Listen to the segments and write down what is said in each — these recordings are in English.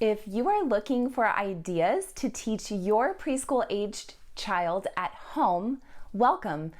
If you are looking for ideas to teach your preschool-aged child at home, welcome.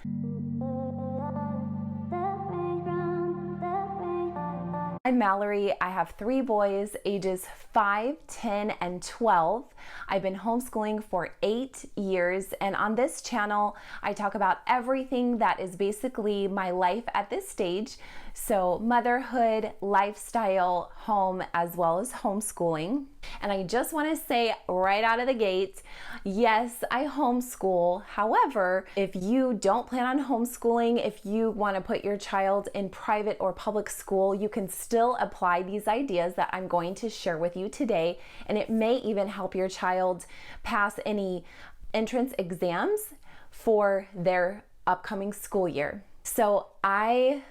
I'm Mallory. I have 3 boys, ages 5, 10, and 12. I've been homeschooling for 8 years, and on this channel, I talk about everything that is basically my life at this stage. So motherhood, lifestyle, home, as well as homeschooling. And I just want to say right out of the gate, yes, I homeschool. However, if you don't plan on homeschooling, if you want to put your child in private or public school, you can still apply these ideas that I'm going to share with you today. And it may even help your child pass any entrance exams for their upcoming school year. So I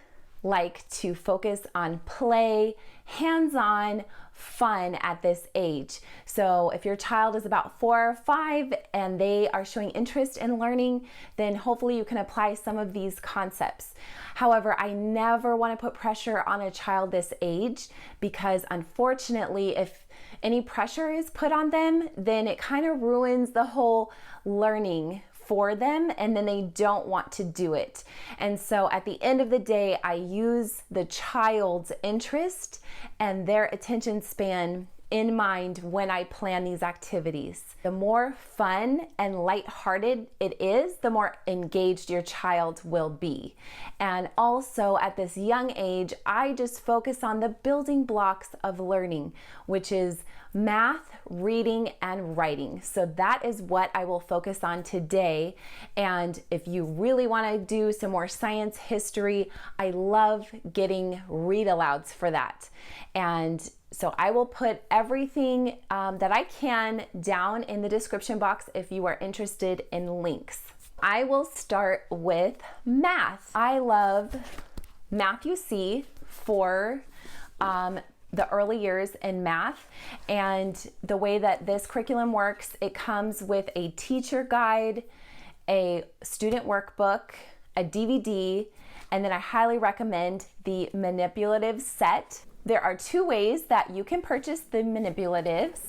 like to focus on play, hands-on, fun at this age. So if your child is about 4 or 5 and they are showing interest in learning, then hopefully you can apply some of these concepts. However, I never want to put pressure on a child this age because unfortunately, if any pressure is put on them, then it kind of ruins the whole learning for them, and then they don't want to do it. And so at the end of the day, I use the child's interest and their attention span in mind when I plan these activities. The more fun and lighthearted it is, the more engaged your child will be. And also at this young age, I just focus on the building blocks of learning, which is math, reading, and writing. So that is what I will focus on today. And if you really want to do some more science, history, I love getting read alouds for that. And so I will put everything that I can down in the description box if you are interested in links. I will start with math. I love Math UC for the early years in math, and the way that this curriculum works, it comes with a teacher guide, a student workbook, a DVD, and then I highly recommend the manipulative set. There are 2 ways that you can purchase the manipulatives.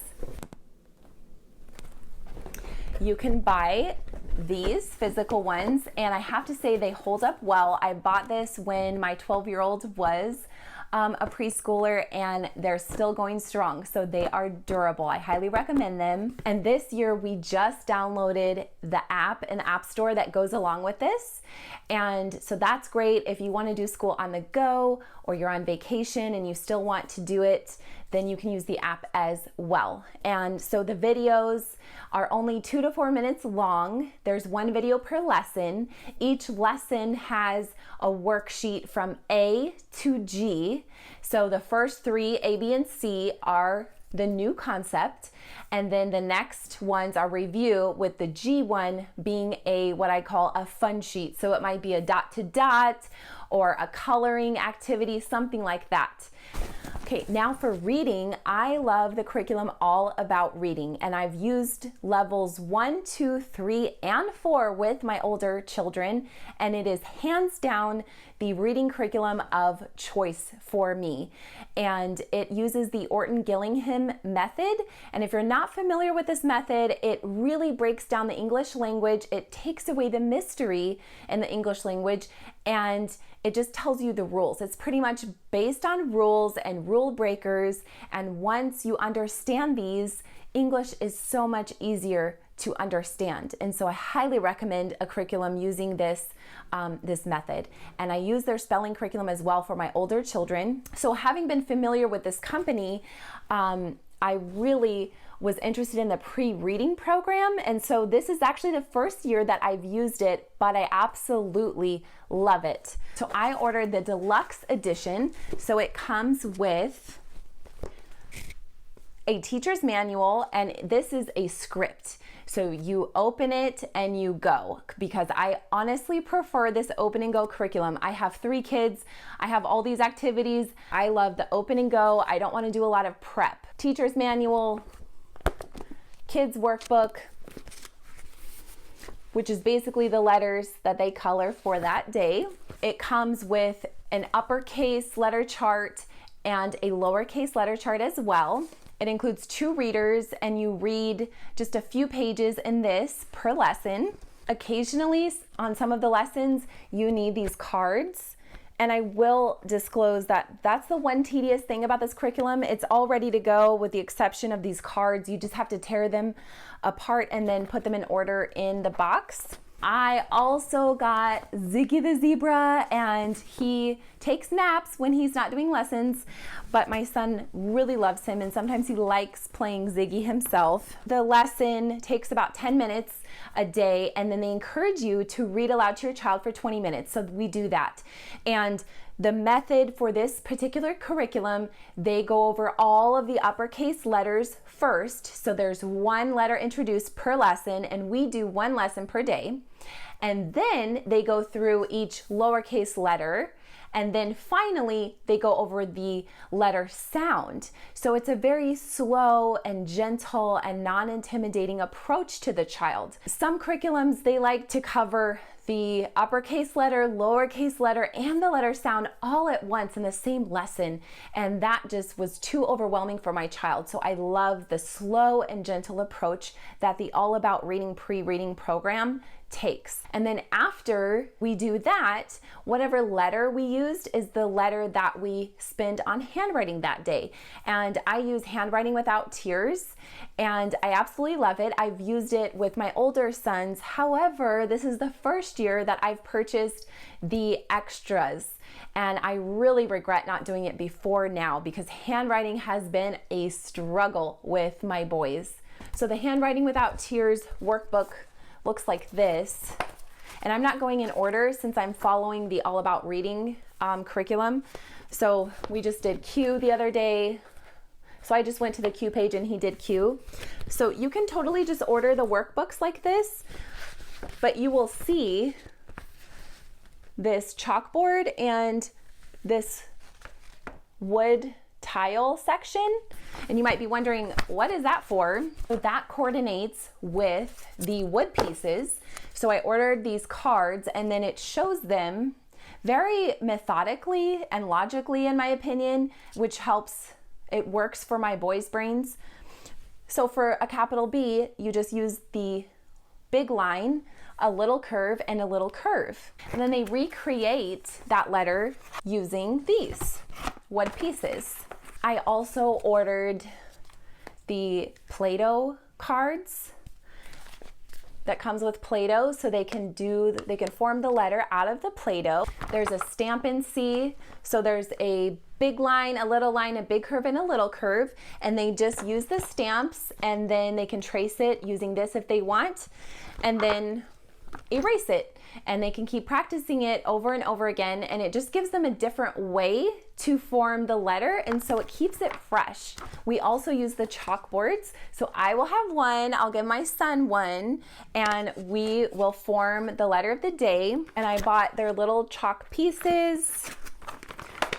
You can buy these physical ones, and I have to say they hold up well. I bought this when my 12-year-old was a preschooler, and they're still going strong, so they are durable. I highly recommend them. And this year we just downloaded the app in the App Store that goes along with this, and so that's great if you want to do school on the go or you're on vacation and you still want to do it, then you can use the app as well. And so the videos are only 2 to 4 minutes long. There's 1 video per lesson. Each lesson has a worksheet from A to G. So the first 3, A, B, and C, are the new concept, and then the next ones are review, with the G one being what I call a fun sheet. So it might be a dot to dot or a coloring activity, something like that. Okay, now for reading, I love the curriculum all about reading, and I've used levels 1, 2, 3, and 4 with my older children, and it is hands down the reading curriculum of choice for me. And it uses the Orton-Gillingham method, and if you're not familiar with this method, it really breaks down the English language. It takes away the mystery in the English language, and it just tells you the rules. It's pretty much based on rules and rule breakers, and once you understand these, English is so much easier to understand. And so I highly recommend a curriculum using this method. And I use their spelling curriculum as well for my older children. So having been familiar with this company, I really was interested in the pre-reading program, and so this is actually the first year that I've used it, but I absolutely love it. So I ordered the deluxe edition, so it comes with a teacher's manual, and this is a script. So you open it and you go, because I honestly prefer this open and go curriculum. I have 3 kids, I have all these activities. I love the open and go. I don't want to do a lot of prep. Teacher's manual, kids workbook, which is basically the letters that they color for that day. It comes with an uppercase letter chart and a lowercase letter chart as well. It includes 2 readers, and you read just a few pages in this per lesson. Occasionally, on some of the lessons, you need these cards. And I will disclose that that's the one tedious thing about this curriculum. It's all ready to go with the exception of these cards. You just have to tear them apart and then put them in order in the box. I also got Ziggy the zebra, and he takes naps when he's not doing lessons, but my son really loves him, and sometimes he likes playing Ziggy himself. The lesson takes about 10 minutes a day, and then they encourage you to read aloud to your child for 20 minutes. So we do that. And the method for this particular curriculum, they go over all of the uppercase letters first. So there's 1 letter introduced per lesson, and we do 1 lesson per day. And then they go through each lowercase letter. And then finally, they go over the letter sound. So it's a very slow and gentle and non-intimidating approach to the child. Some curriculums, they like to cover the uppercase letter, lowercase letter, and the letter sound all at once in the same lesson. And that just was too overwhelming for my child. So I love the slow and gentle approach that the All About Reading pre-reading program takes. And then after we do that, whatever letter we used is the letter that we spend on handwriting that day. And I use Handwriting Without Tears, and I absolutely love it. I've used it with my older sons. However, this is the first year that I've purchased the extras, and I really regret not doing it before now because handwriting has been a struggle with my boys. So the Handwriting Without Tears workbook looks like this, and I'm not going in order since I'm following the All About Reading curriculum. So we just did Q the other day, so I just went to the Q page and he did Q. So you can totally just order the workbooks like this, but you will see this chalkboard and this wood tile section, and you might be wondering, what is that for? So that coordinates with the wood pieces. So I ordered these cards, and then it shows them very methodically and logically, in my opinion, which helps. It works for my boys' brains. So for a capital B, you just use the big line, a little curve, and a little curve. And then they recreate that letter using these wood pieces. I also ordered the Play-Doh cards that comes with Play-Doh, so they can form the letter out of the Play-Doh. There's a Stampin' C, so there's a big line, a little line, a big curve, and a little curve, and they just use the stamps, and then they can trace it using this if they want, and then erase it, and they can keep practicing it over and over again, and it just gives them a different way to form the letter, and so it keeps it fresh. We also use the chalkboards, so I will have one, I'll give my son one, and we will form the letter of the day. And I bought their little chalk pieces,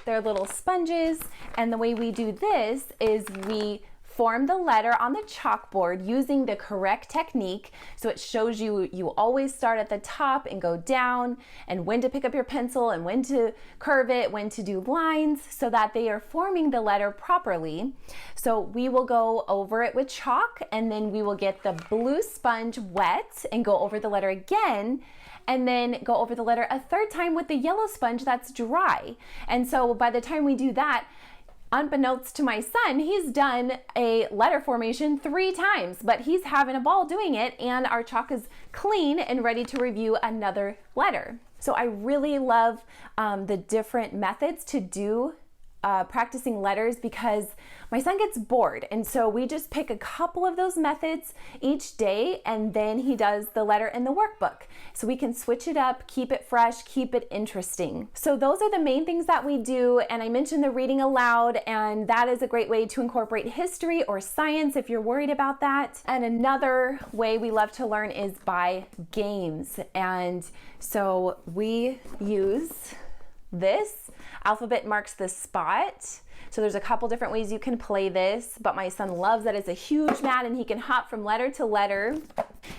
their little sponges, and the way we do this is we form the letter on the chalkboard using the correct technique. So it shows you always start at the top and go down, and when to pick up your pencil and when to curve it, when to do lines, so that they are forming the letter properly. So we will go over it with chalk, and then we will get the blue sponge wet and go over the letter again, and then go over the letter a third time with the yellow sponge that's dry. And so by the time we do that, unbeknownst to my son, he's done a letter formation 3 times, but he's having a ball doing it, and our chalk is clean and ready to review another letter. So I really love the different methods to do practicing letters because my son gets bored, and so we just pick a couple of those methods each day, and then he does the letter in the workbook. So we can switch it up, keep it fresh, keep it interesting. So those are the main things that we do, and I mentioned the reading aloud, and that is a great way to incorporate history or science if you're worried about that. And another way we love to learn is by games, and so we use this. Alphabet marks the spot. So there's a couple different ways you can play this, but my son loves that it's a huge mat and he can hop from letter to letter.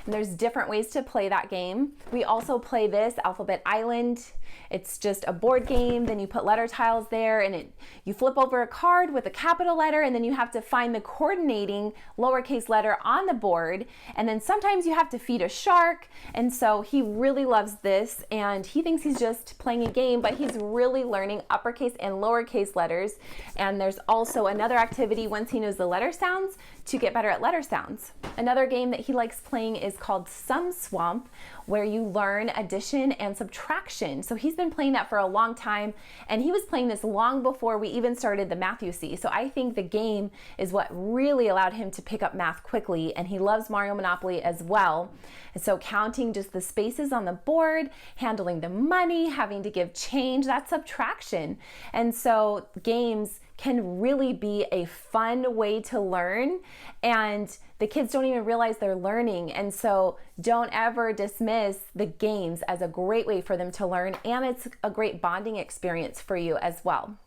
And there's different ways to play that game. We also play this Alphabet Island. It's just a board game. Then you put letter tiles there, and you flip over a card with a capital letter, and then you have to find the coordinating lowercase letter on the board. And then sometimes you have to feed a shark. And so he really loves this, and he thinks he's just playing a game, but he's really learning uppercase and lowercase letters. And there's also another activity once he knows the letter sounds to get better at letter sounds. Another game that he likes playing is called Sum Swamp, where you learn addition and subtraction. So he's been playing that for a long time, and he was playing this long before we even started the math you see. So I think the game is what really allowed him to pick up math quickly, and he loves Mario Monopoly as well. And so counting just the spaces on the board, handling the money, having to give change, that's subtraction. And so games can really be a fun way to learn, and the kids don't even realize they're learning. And so don't ever dismiss the games as a great way for them to learn, and it's a great bonding experience for you as well.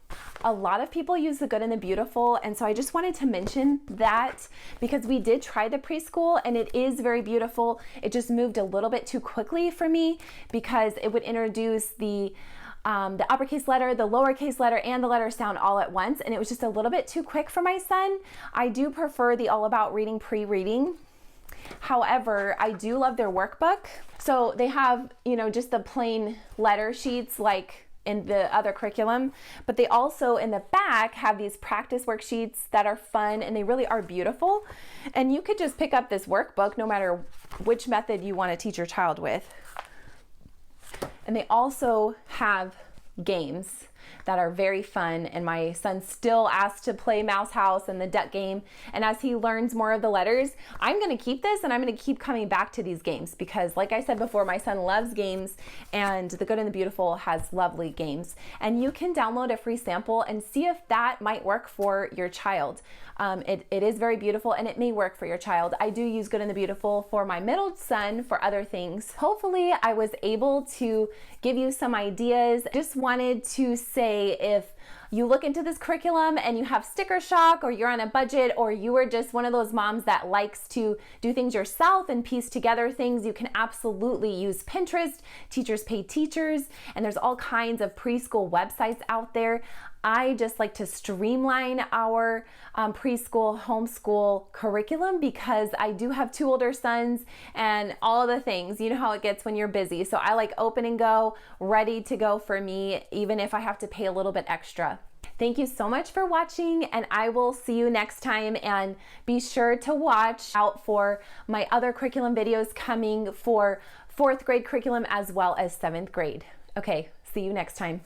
A lot of people use the good and the beautiful, and so I just wanted to mention that because we did try the preschool and it is very beautiful. It just moved a little bit too quickly for me because it would introduce the uppercase letter, the lowercase letter, and the letter sound all at once, and it was just a little bit too quick for my son. I do prefer the All About Reading pre-reading. However, I do love their workbook. So they have, just the plain letter sheets like in the other curriculum, but they also in the back have these practice worksheets that are fun, and they really are beautiful. And you could just pick up this workbook no matter which method you want to teach your child with. And they also have games that are very fun, and my son still asks to play Mouse House and the duck game. And as he learns more of the letters, I'm going to keep this, and I'm going to keep coming back to these games because, like I said before, my son loves games, and The Good and the Beautiful has lovely games. And you can download a free sample and see if that might work for your child. It is very beautiful, and it may work for your child. I do use Good and the Beautiful for my middle son for other things. Hopefully I was able to give you some ideas. Just wanted to say, if you look into this curriculum and you have sticker shock, or you're on a budget, or you are just one of those moms that likes to do things yourself and piece together things, you can absolutely use Pinterest. Teachers Pay Teachers, and there's all kinds of preschool websites out there. I just like to streamline our preschool homeschool curriculum because I do have 2 older sons and all the things. You know how it gets when you're busy. So I like open and go, ready to go for me, even if I have to pay a little bit extra. Thank you so much for watching, and I will see you next time. And be sure to watch out for my other curriculum videos coming for 4th grade curriculum as well as 7th grade. Okay, see you next time.